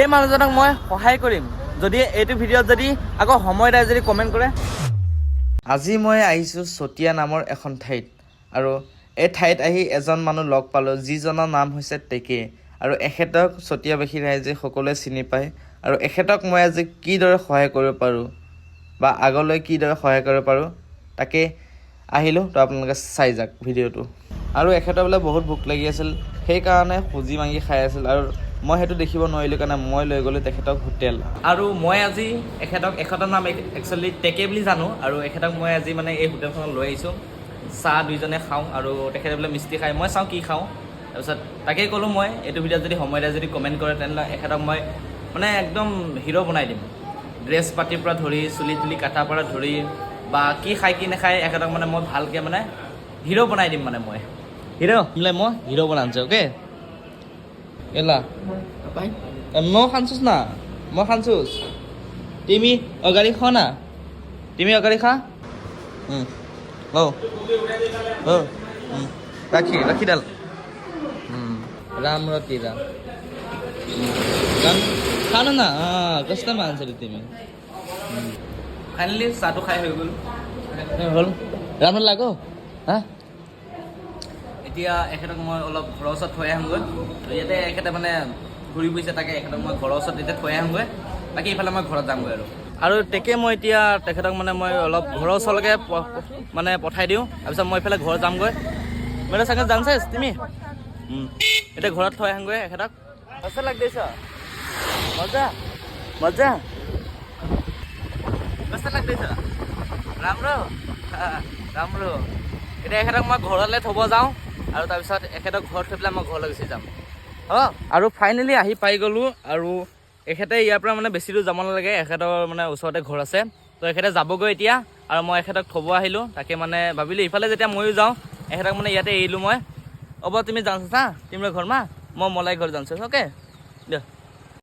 এই মানুহজনক মই সহায় কৰিম যদি এইটো ভিডিঅ'ত যদি আকৌ সময় দাই যদি কমেণ্ট কৰে। আজি মই আহিছোঁ চতিয়া নামৰ এখন ঠাইত আৰু এই ঠাইত আহি এজন মানুহ লগ পালোঁ যিজনৰ নাম হৈছে টেকে আৰু এখেতক চতিয়াবাসী ৰাইজে সকলোৱে চিনি পায় আৰু এখেতক মই আজি কিদৰে সহায় কৰিব পাৰোঁ বা আগলৈ কিদৰে সহায় কৰিব পাৰোঁ তাকে আহিলোঁ। তো আপোনালোকে চাই যাওক ভিডিঅ'টো। আৰু এখেতৰ বোলে বহুত ভোক লাগি আছিল, সেইকাৰণে খুজি মাগি খাই আছিল আৰু মই সেইটো দেখিব নোৱাৰিলোঁ কাৰণে মই লৈ গ'লোঁ তেখেতক হোটেল। আৰু মই আজি এখেতৰ নাম একচুৱেলি টেকে বুলি জানো আৰু এখেতক মই আজি মানে এই হোটেলখনত লৈ আহিছোঁ। চাহ দুইজনে খাওঁ আৰু তেখেতে বোলে মিষ্টি খায়, মই চাওঁ কি খাওঁ। তাৰপিছত তাকেই ক'লোঁ মই এইটো ভিডিঅ'ত যদি সময় দিয়ে যদি কমেণ্ট কৰে তেনেহ'লে এখেতক মই মানে একদম হিৰ' বনাই দিম। ড্ৰেছ পাতিৰ পৰা ধৰি চুলি তুলি কটাৰ পৰা ধৰি বা কি খায় কি নাখায় এখেতক মানে মই ভালকৈ মানে হিৰ' বনাই দিম। মানে মই হিৰ' বোলে মই হিৰ' বনাইছোঁ অ'কে এলা মই খানছোস না মই খানছোস তুমি অগাড়ি খোৱা না তুমি অগাড়ি খা ৰাখি ডাল राम रती राम खा ना कसं माणसं तुम्ही फायनली চাহটো খাই হৈ গ'ল হ'ল ৰাম লাগো হা। এতিয়া এখেতক মই অলপ ঘৰৰ ওচৰত থৈ আহোঁগৈ। ইয়াতে এখেতে মানে ঘূৰি ফুৰিছে, তাকে এখেতক মই ঘৰৰ ওচৰত এতিয়া থৈ আহোঁগৈ। বাকী ইফালে মই ঘৰত যামগৈ আৰু তেকে মই এতিয়া তেখেতক মানে মই অলপ ঘৰৰ ওচৰলৈকে মানে পঠাই দিওঁ। তাৰপিছত মই ইফালে ঘৰত যামগৈ। মেৰা চাগে জানছেছ তুমি এতিয়া ঘৰত থৈ আহোঁগৈ এখেতক। कसं लागतेस मजा मजा कसं लागतेस ৰামৰো এতিয়া এখেতক মই ঘৰলৈ থ'ব যাওঁ আৰু তাৰপিছত এখেতক ঘৰত থৈ পেলাই মই ঘৰলৈ গুচি যাম। আৰু ফাইনেলি আহি পাই গ'লোঁ আৰু এখেতে ইয়াৰ পৰা মানে বেছি দূৰ যাব নালাগে, এখেতৰ মানে ওচৰতে ঘৰ আছে। তো এখেতে যাবগৈ এতিয়া আৰু মই এখেতক থ'ব আহিলোঁ। তাকে মানে ভাবিলোঁ ইফালে যেতিয়া ময়ো যাওঁ এখেতক মানে ইয়াতে এৰিলোঁ মই। अब तिमी जान्छस् तुम्हारा घरमा म मलाई घर जान्छु ओके।